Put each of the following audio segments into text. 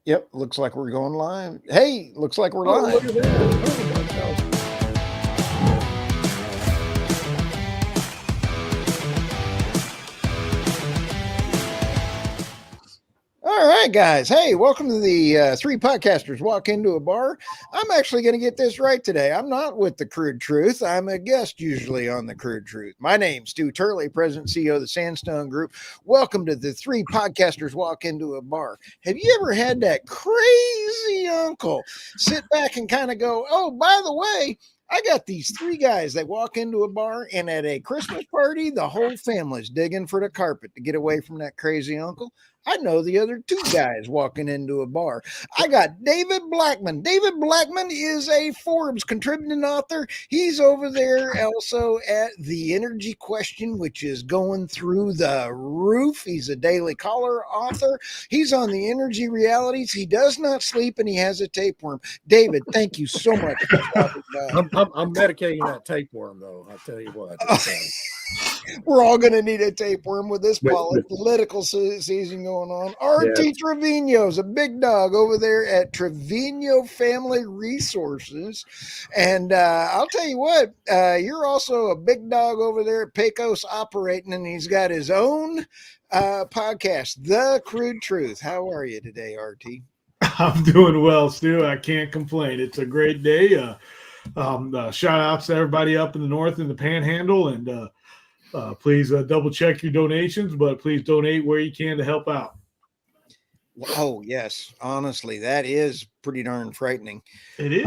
Yep, looks like we're going live. Hey, looks like we're Oh, look live. at that. Oh, All right, guys. Hey, welcome to the Three Podcasters Walk Into a Bar. I'm actually going to get this right today. I'm not with the Crude Truth. I'm a guest usually on the Crude Truth. My name's Stu Turley, President and CEO of the Sandstone Group. Welcome to the Three Podcasters Walk Into a Bar. Have you ever had that crazy uncle sit back and kind of go, oh, by the way, I got these three guys that walk into a bar, and at a Christmas party, the whole family's digging for the carpet to get away from that crazy uncle? I know the other two guys walking into a bar. I got David Blackmon. David Blackmon is a Forbes contributing author. He's over there also at The Energy Question, which is going through the roof. He's a Daily Caller author. He's on the Energy Realities. He does not sleep, and he has a tapeworm. David, thank you so much for stopping by. I'm medicating that tapeworm, though. I tell you what. We're all going to need a tapeworm with this With- political season going on. RT Yeah. Trevino's a big dog over there at Trevino Family Resources. And I'll tell you what, you're also a big dog over there at Pecos Operating, and he's got his own podcast, The Crude Truth. How are you today, RT? I'm doing well, Stu. I can't complain. It's a great day. Shout outs to everybody up in the north in the Panhandle, and please double check your donations, but please donate where you can to help out. Oh, yes. Honestly, that is pretty darn frightening. It is.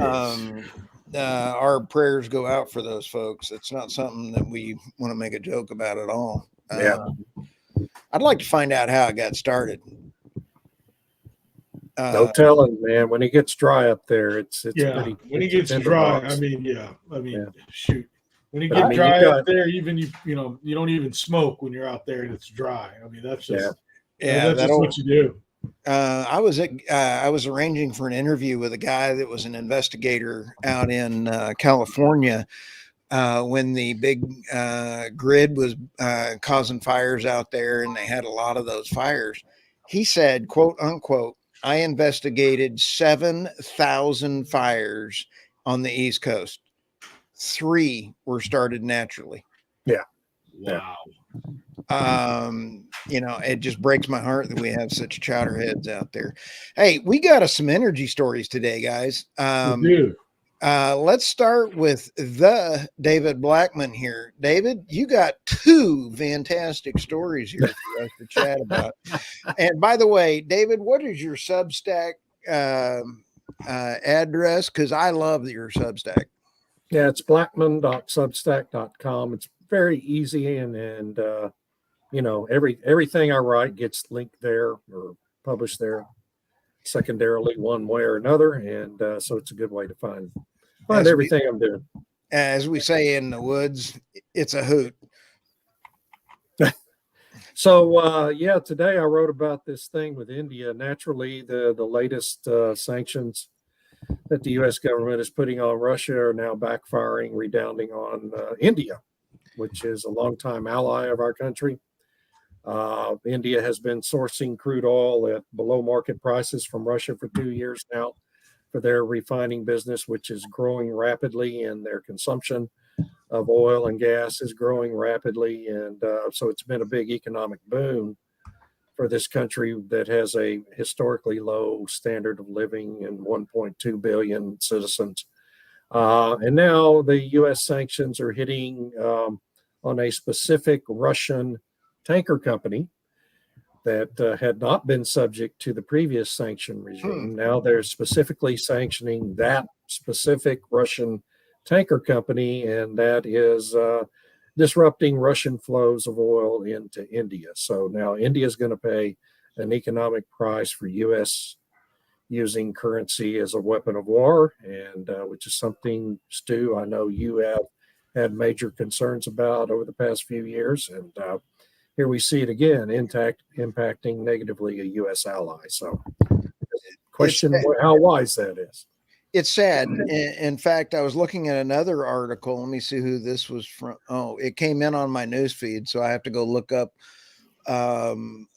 Our prayers go out for those folks. It's not something that we want to make a joke about at all. Yeah. I'd like to find out how it got started. No telling, man. When it gets dry up there, it's pretty. When it gets dry, shoot. When you get dry up there, even you don't even smoke when you're out there and it's dry. I mean, that's just that's just what you do. I was arranging for an interview with a guy that was an investigator out in California when the big grid was causing fires out there, and they had a lot of those fires. He said, quote unquote, I investigated 7,000 fires on the East Coast. 3 were started naturally. Yeah. Wow. It just breaks my heart that we have such chowderheads out there. Hey, we got some energy stories today, guys. We do. Let's start with the David Blackmon here. David, you got 2 fantastic stories here for us to chat about. And by the way, David, what is your Substack address? Because I love your Substack. Yeah, it's blackmon.substack.com. It's very easy, and everything I write gets linked there or published there secondarily one way or another, and so it's a good way to find everything I'm doing. As we say in the woods, it's a hoot. So today I wrote about this thing with India. Naturally, the latest sanctions that the U.S. government is putting on Russia are now backfiring, redounding on India, which is a longtime ally of our country. India has been sourcing crude oil at below market prices from Russia for 2 years now for their refining business, which is growing rapidly, and their consumption of oil and gas is growing rapidly. And so it's been a big economic boon for this country that has a historically low standard of living and 1.2 billion citizens. And now the U.S. sanctions are hitting on a specific Russian tanker company that had not been subject to the previous sanction regime. Now they're specifically sanctioning that specific Russian tanker company, and that is disrupting Russian flows of oil into India. So now India is going to pay an economic price for U.S. using currency as a weapon of war, and which is something, Stu, I know you have had major concerns about over the past few years. And here we see it again, impacting negatively a U.S. ally. So question how wise that is. It's sad. In fact, I was looking at another article. Let me see who this was from. Oh, it came in on my news feed, so I have to go look up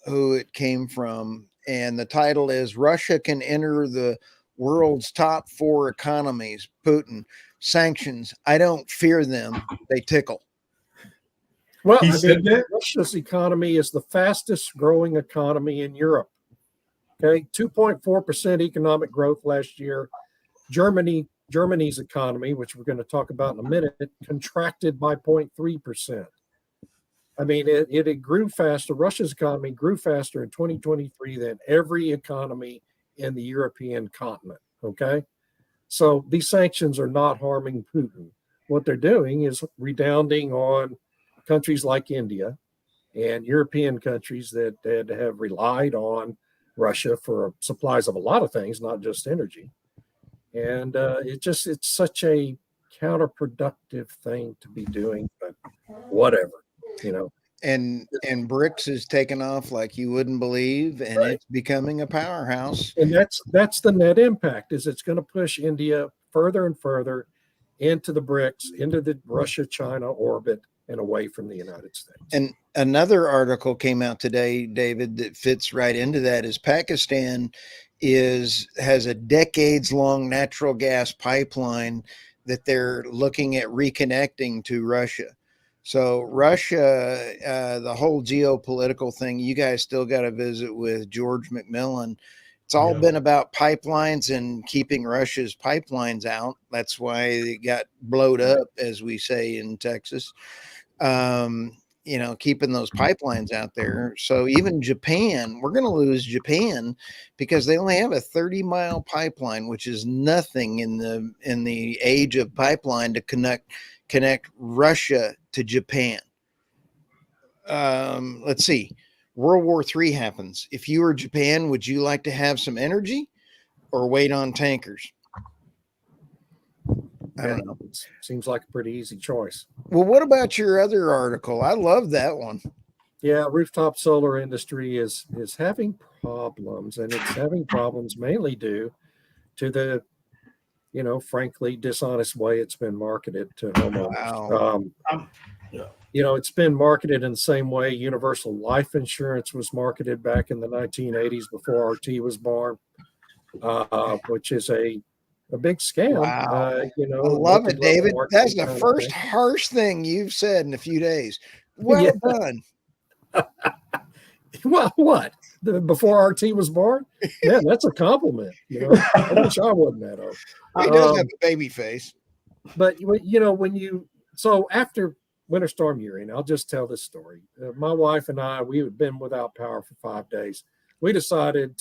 who it came from. and the title is Russia Can Enter the World's Top 4 Economies. Putin, sanctions. I don't fear them. They tickle. Well, He said that? Russia's economy is the fastest growing economy in Europe. Okay, 2.4% economic growth last year. Germany's economy, which we're going to talk about in a minute, contracted by 0.3%. I mean, it grew faster. Russia's economy grew faster in 2023 than every economy in the European continent. Okay, so these sanctions are not harming Putin. What they're doing is redounding on countries like India and European countries that have relied on Russia for supplies of a lot of things, not just energy. And it's such a counterproductive thing to be doing, but whatever, you know. And BRICS is taking off like you wouldn't believe, and Right. It's becoming a powerhouse. And that's the net impact, is it's going to push India further and further into the BRICS, into the Russia-China orbit, and away from the United States. And another article came out today, David, that fits right into that is Pakistan has a decades-long natural gas pipeline that they're looking at reconnecting to Russia. So Russia, the whole geopolitical thing, you guys still got to visit with George McMillan. It's all been about pipelines and keeping Russia's pipelines out. That's why it got blowed up, as we say in Texas. Keeping those pipelines out there. So even Japan, we're going to lose Japan because they only have a 30-mile pipeline, which is nothing in the age of pipeline to connect Russia to Japan. Let's see. World War III happens. If you were Japan, would you like to have some energy or wait on tankers? I don't know. It seems like a pretty easy choice. Well, what about your other article? I love that one. Yeah, rooftop solar industry is having problems, and it's having problems mainly due to the, frankly, dishonest way it's been marketed to homeowners. Wow. It's been marketed in the same way universal life insurance was marketed back in the 1980s before RT was born, which is a big scam. Wow. I love it, David. That's the first thing. harsh thing you've said in a few days. Well done. Well, what? Before RT was born? Yeah, that's a compliment. I wish I wasn't that old. He does have a baby face. But so after Winter Storm Uri, I'll just tell this story. My wife and I, we had been without power for 5 days. We decided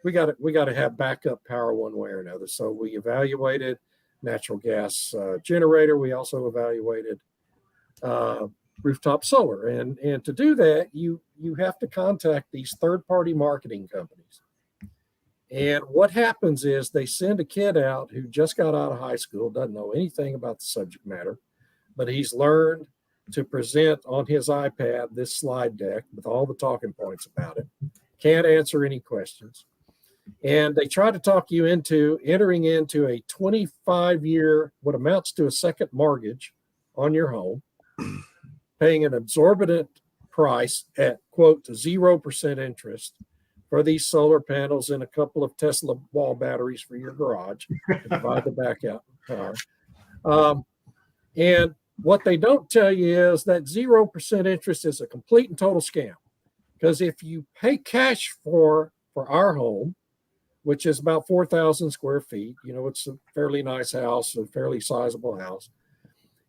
we got to have backup power one way or another. So we evaluated natural gas generator. We also evaluated rooftop solar, and to do that, you have to contact these third-party marketing companies. And what happens is they send a kid out who just got out of high school, doesn't know anything about the subject matter, but he's learned to present on his iPad this slide deck with all the talking points about it. Can't answer any questions. And they try to talk you into entering into a 25-year, what amounts to a second mortgage on your home, paying an exorbitant price at, quote, 0% interest for these solar panels and a couple of Tesla wall batteries for your garage to provide the backup power. And what they don't tell you is that 0% interest is a complete and total scam. Because if you pay cash for our home, which is about 4,000 square feet, it's a fairly nice house, a fairly sizable house,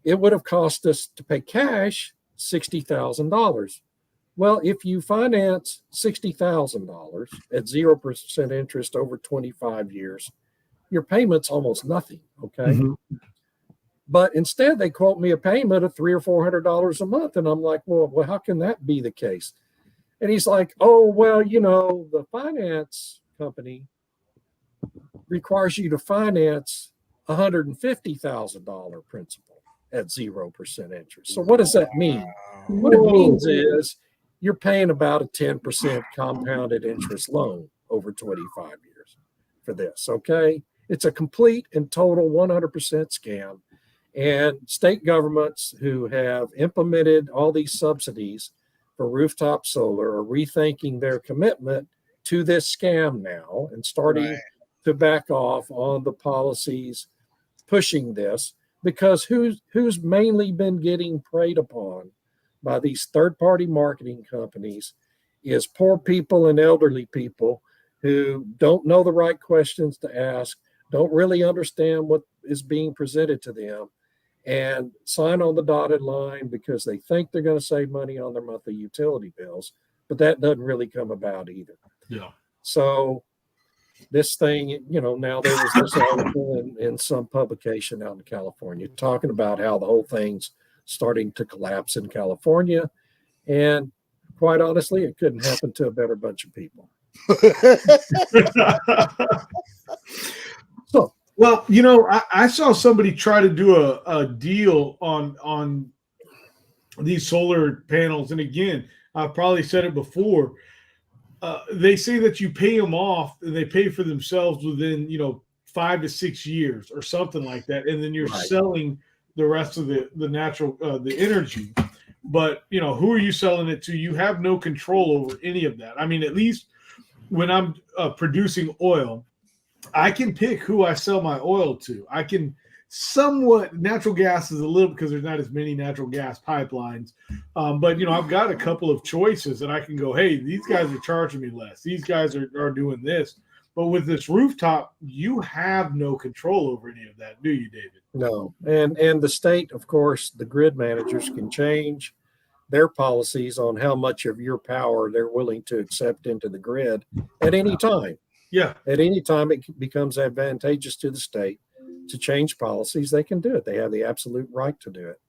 it would have cost us to pay cash $60,000. Well, if you finance $60,000 at 0% interest over 25 years, your payment's almost nothing, okay? Mm-hmm. But instead, they quote me a payment of $300 or $400 a month, and I'm like, well, how can that be the case? And he's like, oh, well, the finance company requires you to finance $150,000 principal at 0% interest. So what does that mean? What it means is you're paying about a 10% compounded interest loan over 25 years for this, okay? It's a complete and total 100% scam. And state governments who have implemented all these subsidies for rooftop solar are rethinking their commitment to this scam now and starting to back off on the policies pushing this, because who's mainly been getting preyed upon by these third-party marketing companies is poor people and elderly people who don't know the right questions to ask, don't really understand what is being presented to them, and sign on the dotted line because they think they're going to save money on their monthly utility bills, but that doesn't really come about either. Yeah. So this thing, now there was this article in some publication out in California talking about how the whole thing's starting to collapse in California. And quite honestly, it couldn't happen to a better bunch of people. So, well, I saw somebody try to do a deal on these solar panels. And again, I've probably said it before. They say that you pay them off and they pay for themselves within, 5 to 6 years or something like that. And then you're selling the rest of the natural, the energy. But, who are you selling it to? You have no control over any of that. I mean, at least when I'm producing oil, I can pick who I sell my oil to. I can somewhat, natural gas is a little, because there's not as many natural gas pipelines. But, I've got a couple of choices that I can go, hey, these guys are charging me less. These guys are doing this. But with this rooftop, you have no control over any of that, do you, David? No. And the state, of course, the grid managers can change their policies on how much of your power they're willing to accept into the grid at any time. Yeah. At any time it becomes advantageous to the state to change policies, they can do it. They have the absolute right to do it.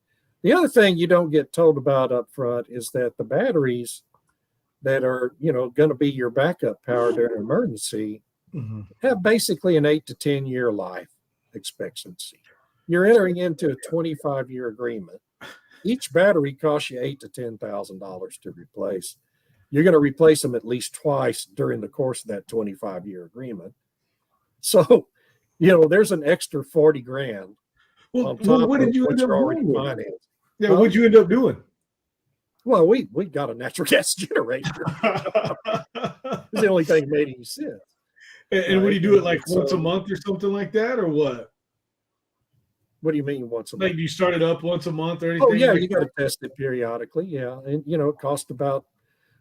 The other thing you don't get told about up front is that the batteries that are, going to be your backup power during an emergency have basically an 8 to 10 year life expectancy. You're entering into a 25-year agreement. Each battery costs you $8,000 to $10,000 to replace. You're going to replace them at least twice during the course of that 25-year agreement. So, there's an extra 40 grand. Well, what did you end up doing? Yeah, what'd you end up doing? Well, we got a natural gas generator. It's the only thing that made any sense. And would you do it like once a month or something like that, or what? What do you mean once a month? Like you start it up once a month or anything? Oh, yeah, you got to test it periodically. Yeah. And, it cost about,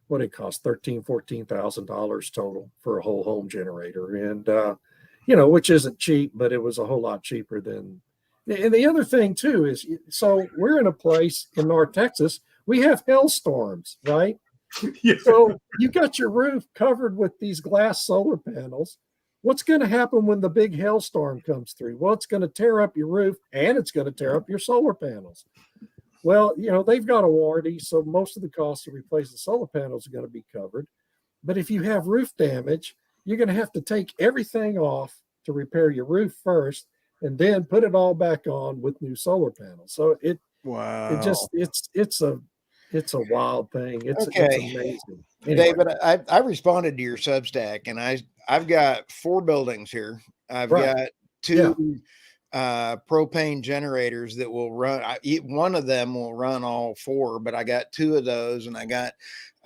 what it cost, $13,000, $14,000 total for a whole home generator. And, which isn't cheap, but it was a whole lot cheaper than. And the other thing, too, is so we're in a place in North Texas, we have hailstorms, right? Yeah. So you got your roof covered with these glass solar panels. What's going to happen when the big hailstorm comes through? Well, it's going to tear up your roof and it's going to tear up your solar panels. Well, they've got a warranty, so most of the cost to replace the solar panels are going to be covered. But if you have roof damage, you're going to have to take everything off to repair your roof first and then put it all back on with new solar panels. So it's a wild thing. It's amazing. Anyway. David, I responded to your Substack, and I've got 4 buildings here. I've got 2 propane generators that will run. One of them will run all 4, but I got 2 of those, and I got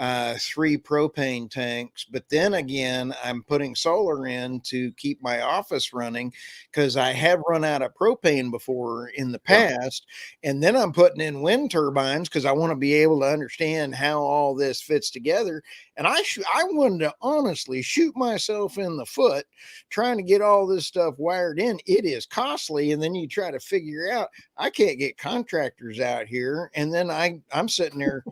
3 propane tanks. But then again, I'm putting solar in to keep my office running because I have run out of propane before in the past. And then I'm putting in wind turbines because I want to be able to understand how all this fits together. And I wanted to honestly shoot myself in the foot trying to get all this stuff wired in. It is costly. And then you try to figure out, I can't get contractors out here. And then I'm sitting there,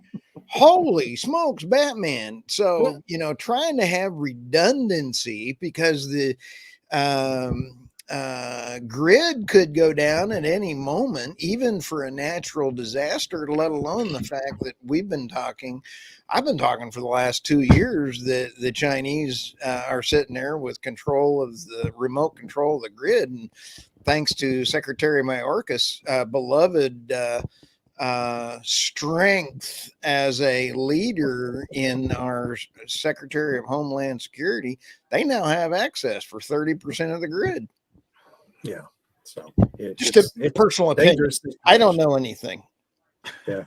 holy smokes, Batman. So, trying to have redundancy because the grid could go down at any moment, even for a natural disaster, let alone the fact that I've been talking for the last 2 years that the Chinese are sitting there with control of the remote control of the grid. And thanks to Secretary Mayorkas, beloved strength as a leader in our Secretary of Homeland Security, they now have access for 30% of the grid. Yeah. So just a personal opinion. I don't know anything. Yeah.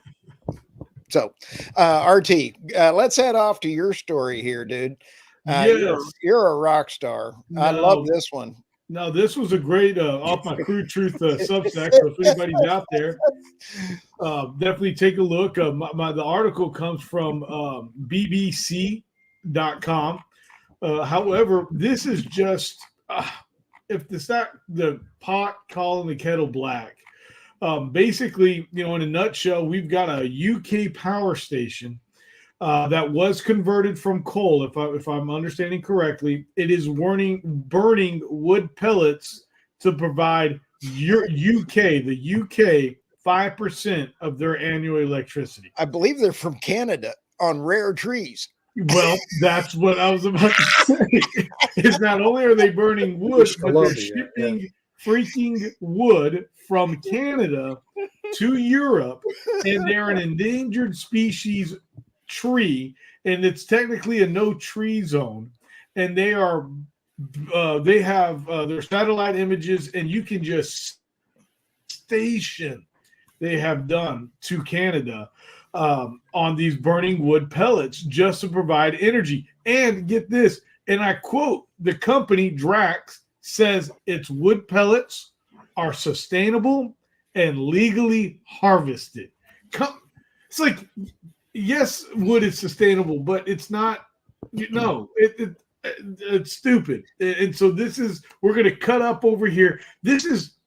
So, RT, let's head off to your story here, dude. Yes. You're a rock star. I love this one. No, this was a great off my Crude Truth Substack. So if anybody's out there, definitely take a look. The article comes from BBC.com. However, this is just if it's not the pot calling the kettle black. Basically, in a nutshell, we've got a UK power station that was converted from coal. If I'm understanding correctly, it is burning wood pellets to provide the UK 5% of their annual electricity. I believe they're from Canada on rare trees. Well, that's what I was about to say. Is not only are they burning wood, but they're shipping freaking wood from Canada to Europe, and they're an endangered species tree, and it's technically a no tree zone. And they have their satellite images, and you can just station they have done to Canada on these burning wood pellets just to provide energy. And get this, and I quote, the company Drax says its wood pellets are sustainable and legally harvested. It's like, yes, wood is sustainable, but it's not, it's stupid. And so we're going to cut up over here. This is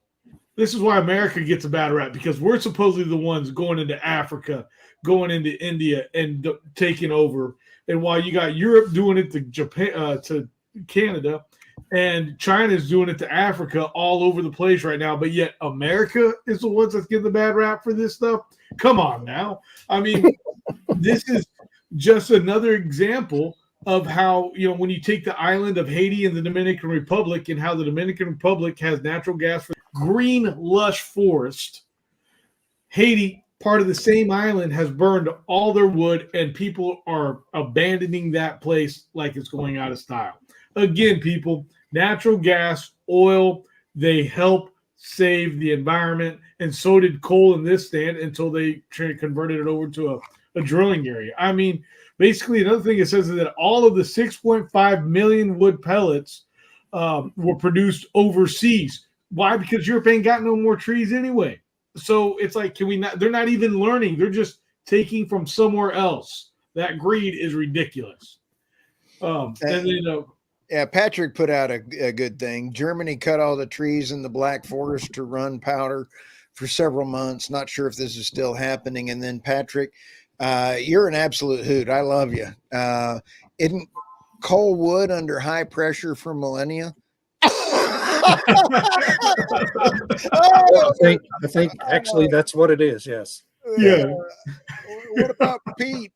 why America gets a bad rap, because we're supposedly the ones going into Africa, going into India and taking over. And while you got Europe doing it to Japan, to Canada, and China's doing it to Africa, all over the place right now, but yet America is the ones that's getting the bad rap for this stuff. Come on now. I mean, this is just another example of how, when you take the island of Haiti and the Dominican Republic, and how the Dominican Republic has natural gas for green, lush forest. Haiti, part of the same island, has burned all their wood, and people are abandoning that place like it's going out of style. Again, people, natural gas, oil, they help save the environment, and so did coal in this stand until they converted it over to a drilling area. I mean, basically, another thing it says is that all of the 6.5 million wood pellets were produced overseas. Why? Because Europe ain't got no more trees anyway. So it's like, can we not? They're not even learning. They're just taking from somewhere else. That greed is ridiculous. Yeah, Patrick put out a good thing. Germany cut all the trees in the Black Forest to run powder for several months. Not sure if this is still happening. And then Patrick, you're an absolute hoot. I love you. Isn't coal wood under high pressure for millennia? I think actually that's what it is. Yes. Yeah. What about Pete?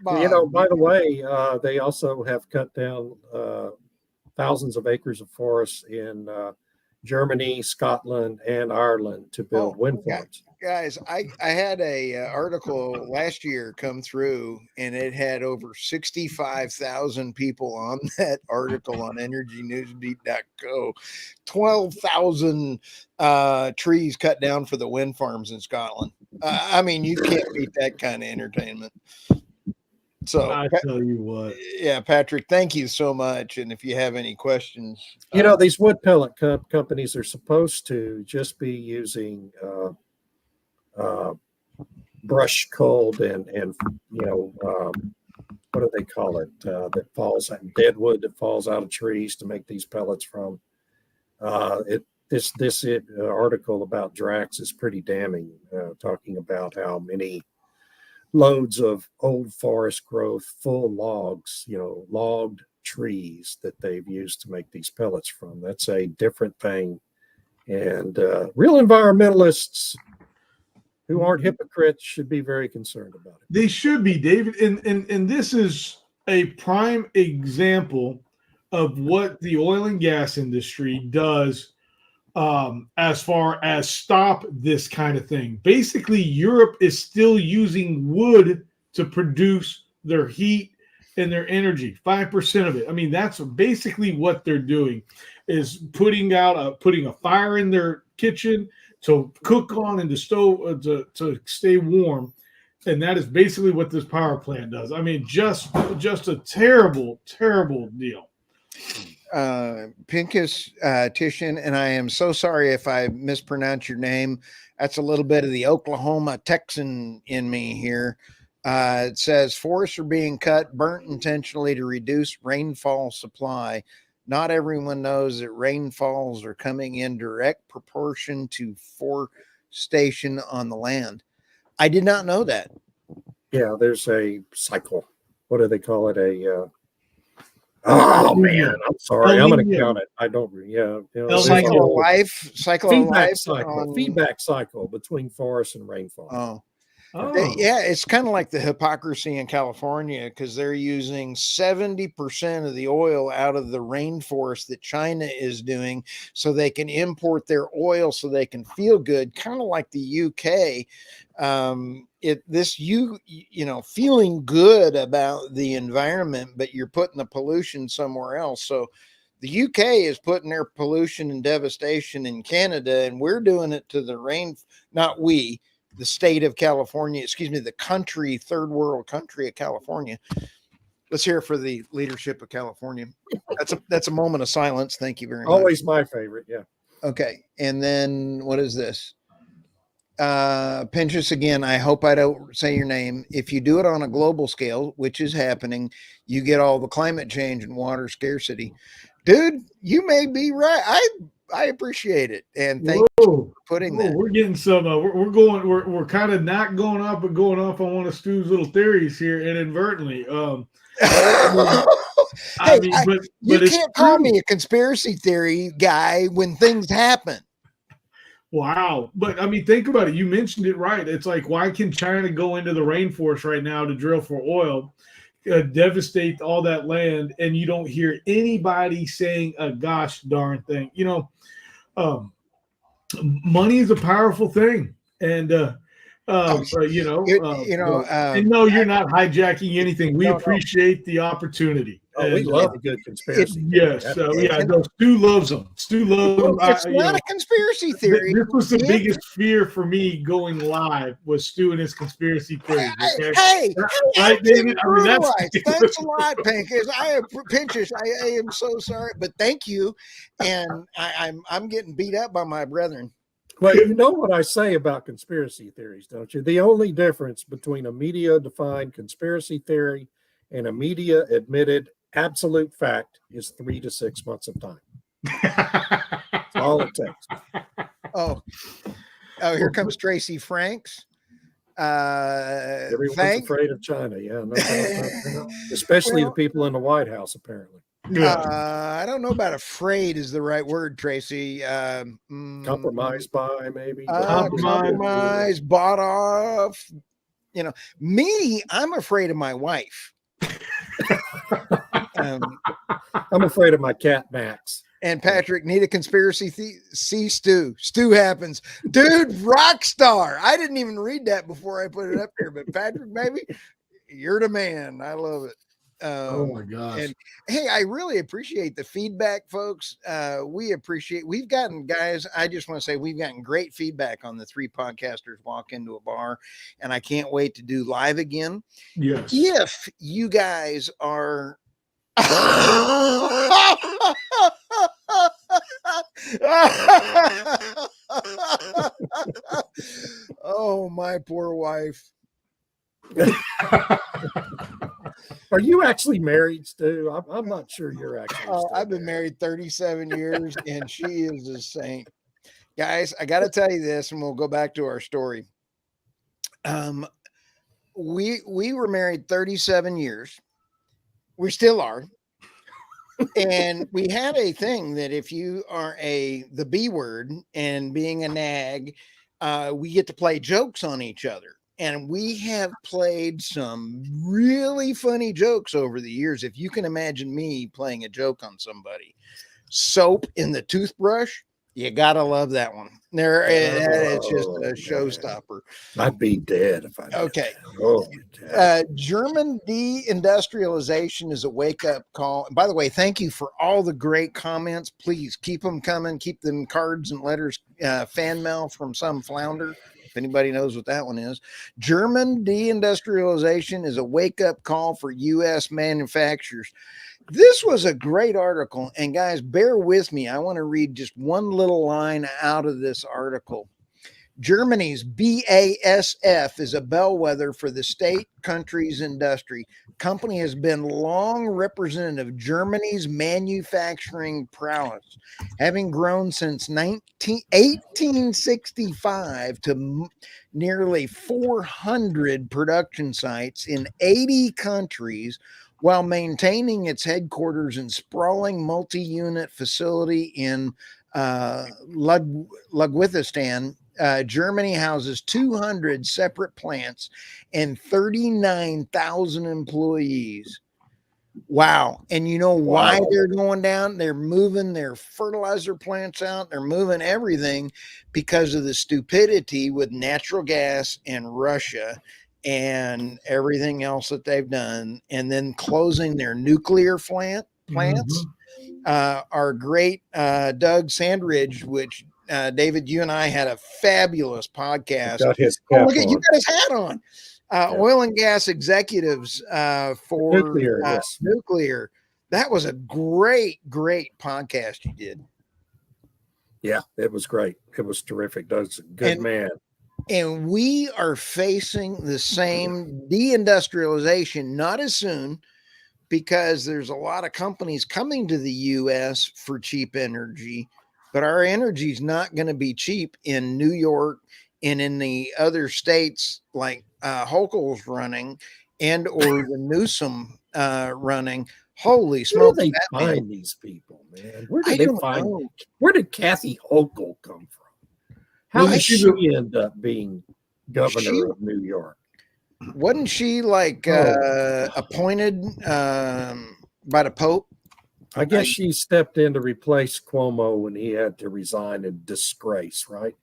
Bob? By the way, they also have cut down thousands of acres of forests in Germany, Scotland, and Ireland to build wind farms. Guys, I had a article last year come through, and it had over 65,000 people on that article on energynewsbeat.co. 12,000 trees cut down for the wind farms in Scotland. I mean, you can't beat that kind of entertainment. So I tell you what. Yeah, Patrick, thank you so much. And if you have any questions, these wood pellet companies are supposed to just be using brush coal and what do they call it? That falls dead wood that falls out of trees to make these pellets from. This article about Drax is pretty damning, talking about how many loads of old forest growth, full logs, logged trees that they've used to make these pellets from. That's a different thing. And real environmentalists who aren't hypocrites should be very concerned about it. They should be, David. And this is a prime example of what the oil and gas industry does as far as stop this kind of thing. Basically, Europe is still using wood to produce their heat and their energy, 5% of it. I mean, that's basically what they're doing, is putting a fire in their kitchen to cook on and to stove to stay warm. And that is basically what this power plant does. I mean, just a terrible, terrible deal. Pincus Titian, and I am so sorry if I mispronounce your name. That's a little bit of the Oklahoma Texan in me here. It says forests are being cut, burnt intentionally to reduce rainfall supply. Not everyone knows that rainfalls are coming in direct proportion to forestation on the land. I did not know that. Yeah, there's a cycle. What do they call it? Oh man, I'm sorry. I'm going to count it. I don't. Yeah, Cycle of life. Feedback cycle between forest and rainfall. Yeah, it's kind of like the hypocrisy in California because they're using 70% of the oil out of the rainforest that China is doing so they can import their oil so they can feel good, kind of like the UK. Feeling good about the environment, but you're putting the pollution somewhere else. So the UK is putting their pollution and devastation in Canada, and we're doing it to the the state of California, the country, third world country of California. Let's hear it for the leadership of California. That's a moment of silence. Thank you very much. Always my favorite. Yeah. Okay. And then what is this? Pinchus again. I hope I don't say your name. If you do it on a global scale, which is happening, you get all the climate change and water scarcity. Dude, you may be right. I appreciate it, and thank you for putting that. We're getting some. We're kind of not going up, but going off on one of Stu's little theories here inadvertently. You can't call me a conspiracy theory guy when things happen. Wow, but I mean, think about it. You mentioned it right. It's like, why can China go into the rainforest right now to drill for oil? Devastate all that land, and you don't hear anybody saying a gosh darn thing. Money is a powerful thing, and no, you're not hijacking anything. We appreciate the opportunity. We love a good conspiracy. Stu loves them. Stu loves them. It's not a conspiracy theory. This was the biggest fear for me going live was Stu and his conspiracy theories. Okay? Hey, right, David? I mean, thanks a lot, Pinkus. Pinchus, I am so sorry, but thank you. And I'm getting beat up by my brethren. Well, you know what I say about conspiracy theories, don't you? The only difference between a media-defined conspiracy theory and a media-admitted absolute fact is 3 to 6 months of time. That's all it takes. Oh, here comes Tracy Franks. Everyone's afraid of China. Yeah, no, especially the people in the White House, apparently. I don't know about afraid is the right word, Tracy. Compromised by, maybe. Compromise, bought off. Me, I'm afraid of my wife. I'm afraid of my cat, Max. And Patrick, need a conspiracy see Stu. Stu happens. Dude, rock star. I didn't even read that before I put it up here, but Patrick, baby, you're the man. I love it. Oh my gosh. And hey, I really appreciate the feedback, folks. We've gotten, guys, I just want to say we've gotten great feedback on the Three Podcasters Walk Into a Bar, and I can't wait to do live again. Yes. If you guys are oh, my poor wife. Are you actually married, Stu? I'm not sure you're actually. I've been married 37 years, and she is a saint. Guys, I got to tell you this, and we'll go back to our story. We were married 37 years. We still are. And we had a thing that if you are the B word and being a nag, we get to play jokes on each other. And we have played some really funny jokes over the years. If you can imagine me playing a joke on somebody, soap in the toothbrush, you gotta love that one. It's just a showstopper. I'd be dead if I did. Okay. Oh, German deindustrialization is a wake-up call. And by the way, thank you for all the great comments. Please keep them coming. Keep them cards and letters, fan mail from some flounder. if anybody knows what that one is. German deindustrialization is a wake-up call for U.S. manufacturers. This was a great article, and guys, bear with me. I want to read just one little line out of this article. Germany's BASF is a bellwether for the state country's industry. Company has been long representative of Germany's manufacturing prowess, having grown since 1865 to nearly 400 production sites in 80 countries, while maintaining its headquarters in sprawling multi-unit facility in Ludwigshafen. Germany houses 200 separate plants and 39,000 employees. Wow. And you know why they're going down? They're moving their fertilizer plants out. They're moving everything because of the stupidity with natural gas and Russia and everything else that they've done. And then closing their nuclear plants. Our great Doug Sandridge, which David, you and I had a fabulous podcast. Got his look at you got his hat on. Oil and gas executives for nuclear. Yes. Nuclear. That was a great podcast you did. Yeah, it was great. It was terrific. Doug's a good man. And we are facing the same deindustrialization, not as soon, because there's a lot of companies coming to the U.S. for cheap energy. But our energy is not going to be cheap in New York and in the other states like Hochul's running and or the Newsom running. Holy smokes! Where do they find these people, man? Where did they find? Where did Kathy Hochul come from? How did she end up being governor of New York? Wasn't she like appointed by the Pope? I guess she stepped in to replace Cuomo when he had to resign in disgrace, right?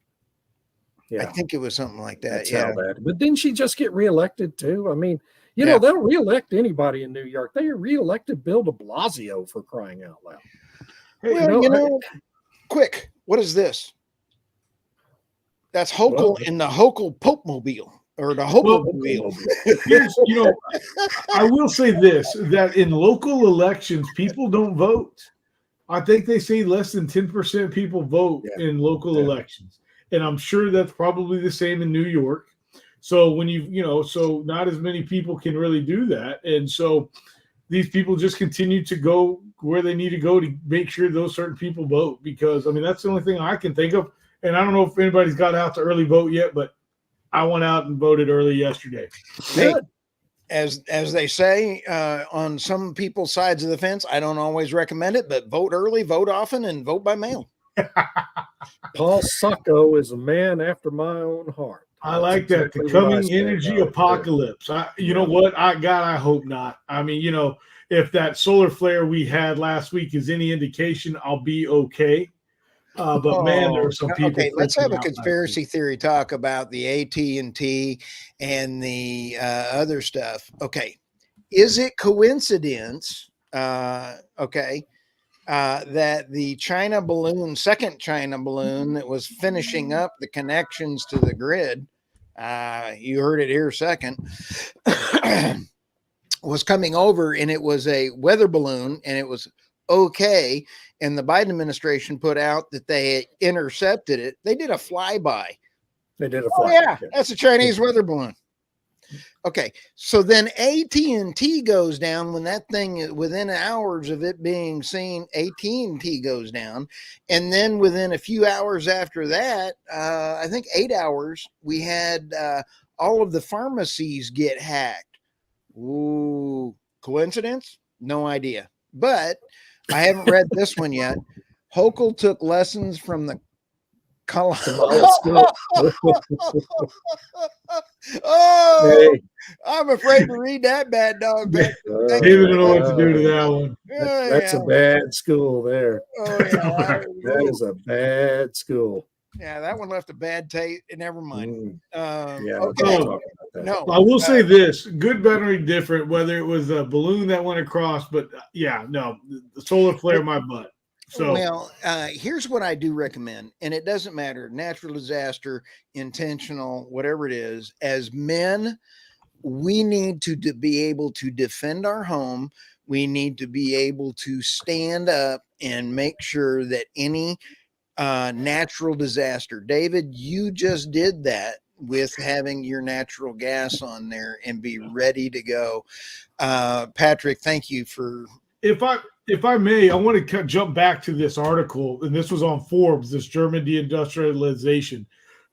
Yeah, I think it was something like that. That's how that. But didn't she just get reelected too? I mean, you know, they'll reelect anybody in New York. They reelected Bill de Blasio, for crying out loud. Hey, well, quick, what is this? That's Hochul in the Hochul Pope Mobile. Or the Hochul Mobile. I will say this, that in local elections, people don't vote. I think they say less than 10% people vote in local elections. And I'm sure that's probably the same in New York. So when so not as many people can really do that. And so these people just continue to go where they need to go to make sure those certain people vote, because I mean, that's the only thing I can think of. And I don't know if anybody's got out to early vote yet, but I went out and voted early yesterday. Hey, as they say on some people's sides of the fence, I don't always recommend it, but vote early, vote often, and vote by mail. Paul Sacco is a man after my own heart. I like that. The coming energy apocalypse. You know what? I hope not. I mean, if that solar flare we had last week is any indication, I'll be okay. But man, there are some people. Okay, let's have a conspiracy theory talk about the AT&T and the other stuff. Okay, is it coincidence? That the China balloon, second China balloon that was finishing up the connections to the grid, you heard it here second, was coming over, and it was a weather balloon, and it was okay. And the Biden administration put out that they intercepted it. They did a flyby. That's a Chinese weather balloon. Okay, so then AT&T goes down when that thing, within hours of it being seen, AT&T goes down. And then within a few hours after that, I think 8 hours, we had all of the pharmacies get hacked. Ooh, coincidence? No idea. But I haven't read this one yet. Hochul took lessons from the Hey. I'm afraid to read that, bad dog. David don't know what to do to that one. That's a bad school there. That is a bad school. Yeah, that one left a bad taste. Never mind. Okay. No, I will say this: good, better, different. Whether it was a balloon that went across, but the solar flare, my butt. So, well, here's what I do recommend, and it doesn't matter, natural disaster, intentional, whatever it is. As men, we need to be able to defend our home. We need to be able to stand up and make sure that any natural disaster. David, you just did that with having your natural gas on there and be ready to go. Patrick, thank you for. if I may, I want to jump back to this article, and this was on Forbes, this German deindustrialization.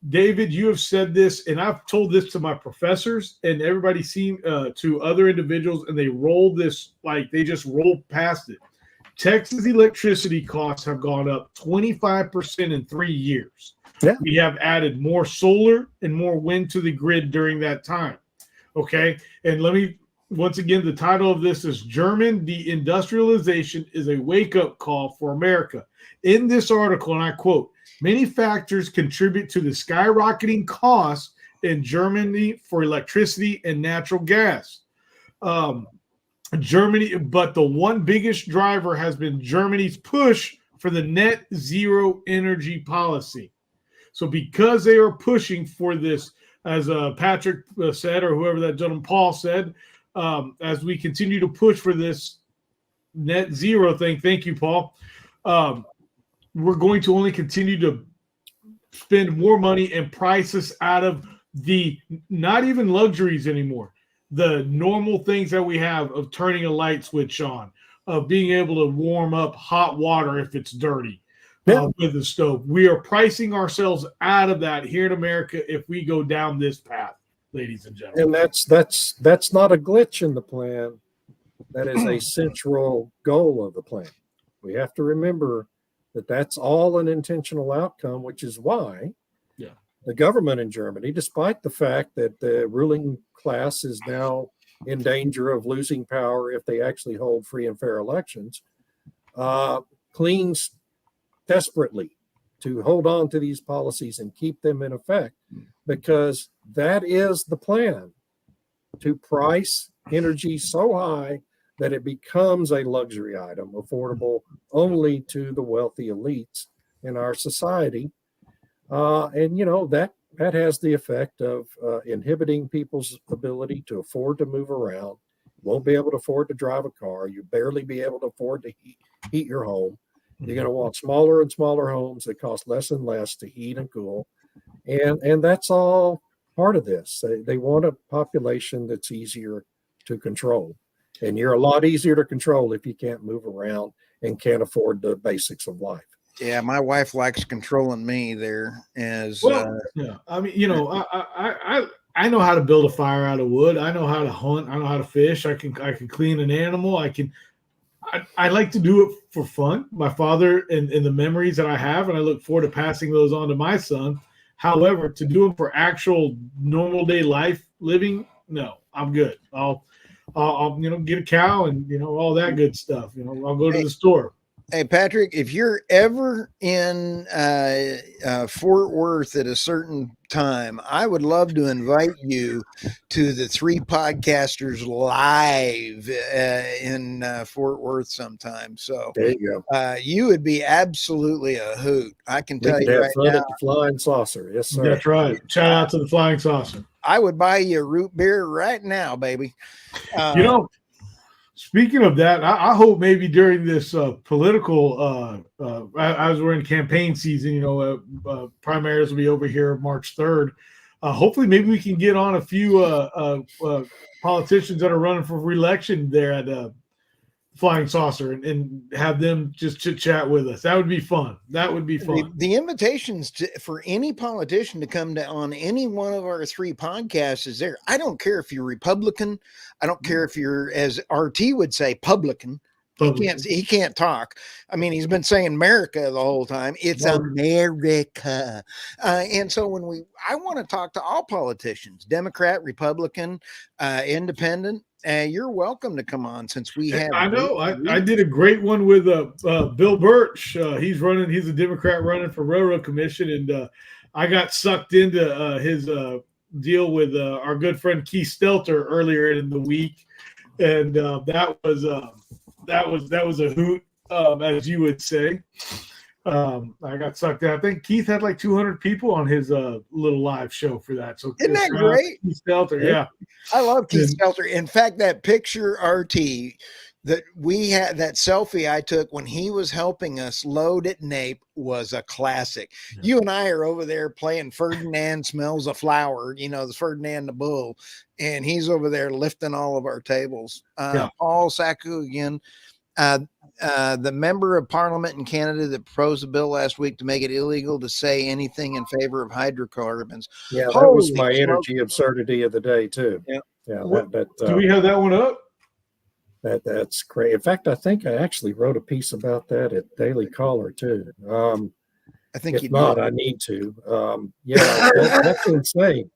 David, you have said this, and I've told this to my professors, and everybody seen to other individuals, and they roll this like they just roll past it. Texas electricity costs have gone up 25% in 3 years. Yeah. We have added more solar and more wind to the grid during that time. Okay. And let me, once again, the title of this is German Deindustrialization is a Wake-Up Call for America. In this article, and I quote, many factors contribute to the skyrocketing costs in Germany for electricity and natural gas. Germany, but the one biggest driver has been Germany's push for the net zero energy policy. So because they are pushing for this, as Patrick said, or whoever that gentleman Paul said, as we continue to push for this net zero thing, thank you, Paul, we're going to only continue to spend more money and price us out of the not even luxuries anymore. The normal things that we have of turning a light switch on, of being able to warm up hot water if it's dirty with the stove. We are pricing ourselves out of that here in America if we go down this path, ladies and gentlemen. And that's not a glitch in the plan. That is a central goal of the plan. We have to remember that that's all an intentional outcome, which is why the government in Germany, despite the fact that the ruling class is now in danger of losing power if they actually hold free and fair elections, clings desperately to hold on to these policies and keep them in effect, because that is the plan, to price energy so high that it becomes a luxury item, affordable only to the wealthy elites in our society. And, that has the effect of inhibiting people's ability to afford to move around. You won't be able to afford to drive a car. You barely be able to afford to heat your home. You're going to want smaller and smaller homes that cost less and less to heat and cool. And that's all part of this. They want a population that's easier to control. And you're a lot easier to control if you can't move around and can't afford the basics of life. Yeah, my wife likes controlling me there. As yeah, I mean, I know how to build a fire out of wood. I know how to hunt. I know how to fish. I can clean an animal. I like to do it for fun. My father and the memories that I have, and I look forward to passing those on to my son. However, to do them for actual normal day life living, no, I'm good. I'll get a cow and all that good stuff. I'll go to the store. Hey, Patrick, if you're ever in Fort Worth at a certain time, I would love to invite you to the Three Podcasters live in Fort Worth sometime. So there you go. You would be absolutely a hoot. I can tell you right now. At the Flying Saucer. Yes, sir. That's right. Shout out to the Flying Saucer. I would buy you a root beer right now, baby. Speaking of that, I hope maybe during this political, as we're in campaign season, primaries will be over here March 3rd. Hopefully, maybe we can get on a few politicians that are running for re-election there at Flying Saucer and have them just chit chat with us. That would be fun. The invitations for any politician to come on any one of our three podcasts is there. I don't care if you're Republican. I don't care if you're, as RT would say, publican. He can't talk. I mean, he's been saying America the whole time. It's America. And so I want to talk to all politicians, Democrat, Republican, independent. You're welcome to come on, since we have. I know. I did a great one with Bill Birch. He's a Democrat running for Railroad Commission, and I got sucked into his deal with our good friend Keith Stelter earlier in the week, and that was a hoot. as you would say. I got sucked in. I think Keith had like 200 people on his little live show for that. So isn't that great? Keith Stelter, yeah. I love Keith Stelter. In fact, that picture, RT, that we had, that selfie I took when he was helping us load at Nape was a classic. Yeah. You and I are over there playing Ferdinand Smells a Flower, the Ferdinand the Bull, and he's over there lifting all of our tables. Paul Saku again. The member of parliament in Canada that proposed a bill last week to make it illegal to say anything in favor of hydrocarbons. Yeah, that was my energy absurdity of the day too. Yeah. Do we have that one up? That's great. In fact, I think I actually wrote a piece about that at Daily Caller too. I think if not, I need to. That's insane.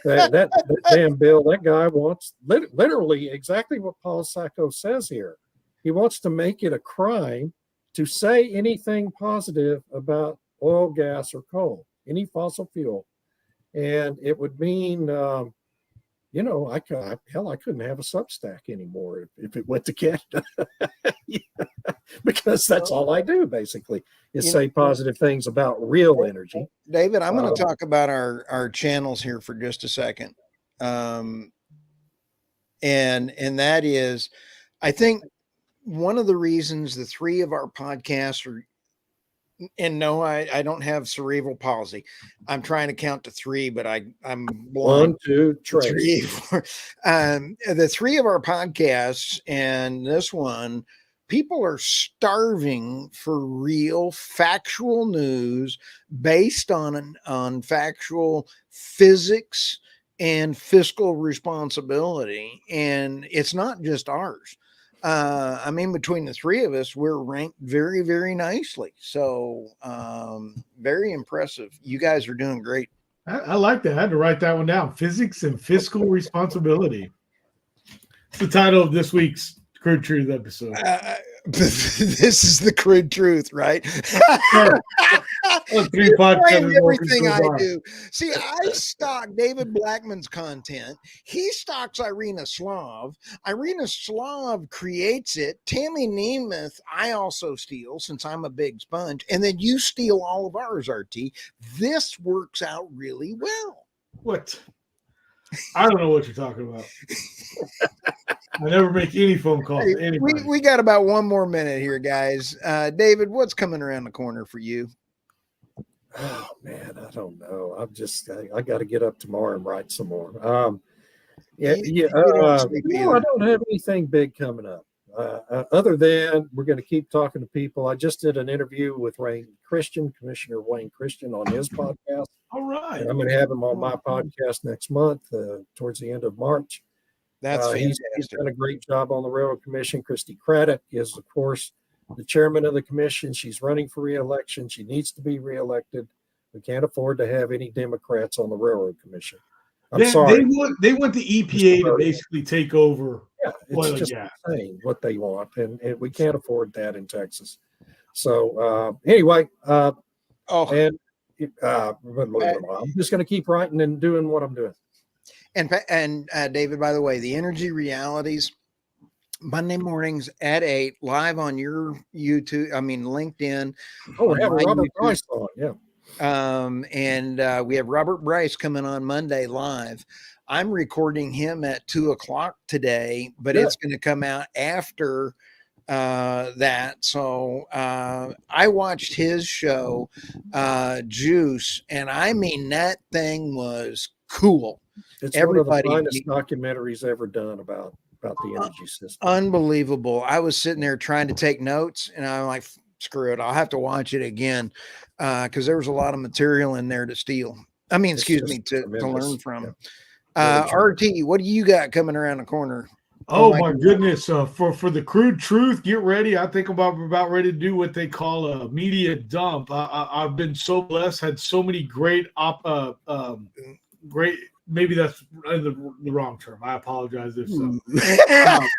That damn bill. That guy wants literally exactly what Paul Sacco says here. He wants to make it a crime to say anything positive about oil, gas, or coal, any fossil fuel. And it would mean, I couldn't have a Substack anymore if it went to Canada. Because that's all I do, basically, is say positive things about real energy. David, I'm going to talk about our channels here for just a second. And that is, I think, one of the reasons the three of our podcasts are, and no, I don't have cerebral palsy. I'm trying to count to three, but I'm blind. 1, 2, 3, 4. The three of our podcasts and this one, people are starving for real factual news based on factual physics and fiscal responsibility. And it's not just ours. Between the three of us, we're ranked very, very nicely. So, very impressive. You guys are doing great. I like that. I had to write that one down. Physics and fiscal responsibility. It's the title of this week's Crude Truth episode. This is the crude truth, right? Everything I do. See, I stock David Blackmon's content. He stocks Irina Slav. Irina Slav creates it. Tammy Nemeth, I also steal since I'm a big sponge. And then you steal all of ours, RT. This works out really well. What? I don't know what you're talking about. I never make any phone calls to anybody. We got about one more minute here, guys. David, what's coming around the corner for you? Oh man, I don't know. I got to get up tomorrow and write some more. I don't have anything big coming up. Other than we're going to keep talking to people. I just did an interview with Commissioner Wayne Christian on his podcast. All right. And I'm going to have him on my podcast next month, towards the end of March. That's he's done a great job on the Railroad Commission. Christy Craddock is, of course, the chairman of the commission. She's running for re-election. She needs to be re-elected. We can't afford to have any Democrats on the Railroad Commission. I'm sorry. They want the EPA to basically take over. Yeah, it's just insane what they want, and we can't afford that in Texas. So anyway, I'm just going to keep writing and doing what I'm doing. And David, by the way, the Energy Realities, Monday mornings at 8, live on your LinkedIn. Oh, we have Robert Bryce on, yeah. And we have Robert Bryce coming on Monday live. I'm recording him at 2:00 today, but it's going to come out after that. So I watched his show, Juice, and that thing was cool. It's one of the finest documentaries ever done about the energy system. Unbelievable. I was sitting there trying to take notes, and I'm like, screw it, I'll have to watch it again, because there was a lot of material in there to steal. To learn from. Yeah. RT, what do you got coming around the corner? Oh my goodness. For the Crude Truth, get ready. I think I'm about ready to do what they call a media dump. I've been so blessed, had so many great maybe that's the wrong term. I apologize if so.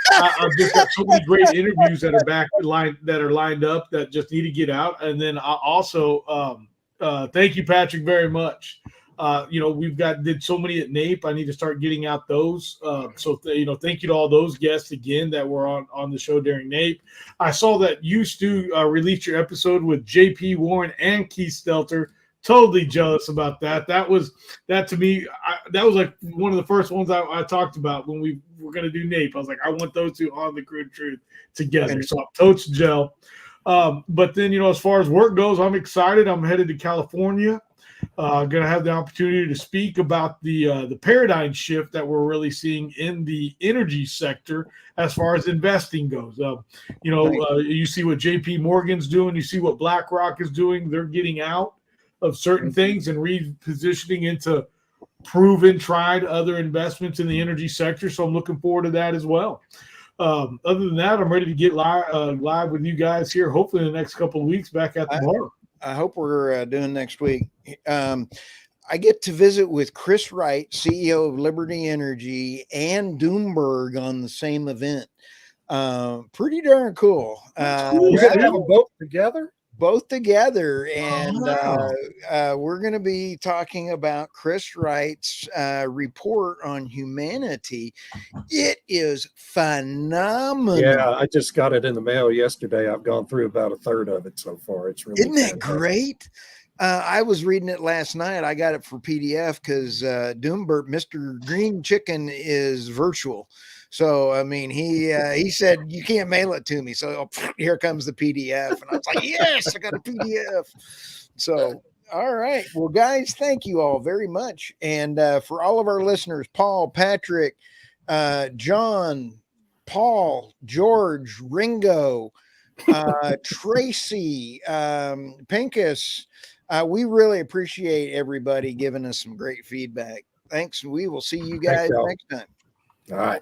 I've just got so many great interviews that are lined up that just need to get out. And then I also thank you, Patrick, very much. We've did so many at NAPE. I need to start getting out those. Thank you to all those guests again that were on the show during NAPE. I saw that you, Stu, released your episode with JP Warren and Keith Stelter. Totally jealous about that. That to me, that was like one of the first ones I talked about when we were going to do NAPE. I was like, I want those two on the Crude Truth together. So I'm totes gel. But then, as far as work goes, I'm excited. I'm headed to California. Going to have the opportunity to speak about the paradigm shift that we're really seeing in the energy sector as far as investing goes. You see what JP Morgan's doing. You see what BlackRock is doing. They're getting out of certain things and repositioning into proven, tried other investments in the energy sector. So I'm looking forward to that as well. Other than that, I'm ready to get live with you guys here, hopefully in the next couple of weeks back at the bar. I hope we're doing next week. I get to visit with Chris Wright, CEO of Liberty Energy, and Doomberg on the same event. Pretty darn cool. You got to have them both together? Both together, and we're going to be talking about Chris Wright's report on humanity. It is phenomenal. Yeah, I just got it in the mail yesterday. I've gone through about a third of it so far. It's really Isn't that great? I was reading it last night. I got it for PDF because Doomberg, Mr. Green Chicken, is virtual. So, I mean, he said, you can't mail it to me. So here comes the PDF. And I was like, yes, I got a PDF. So, all right. Well, guys, thank you all very much. And for all of our listeners, Paul, Patrick, John, Paul, George, Ringo, Tracy, Pincus, we really appreciate everybody giving us some great feedback. Thanks. We will see you guys next time. All right.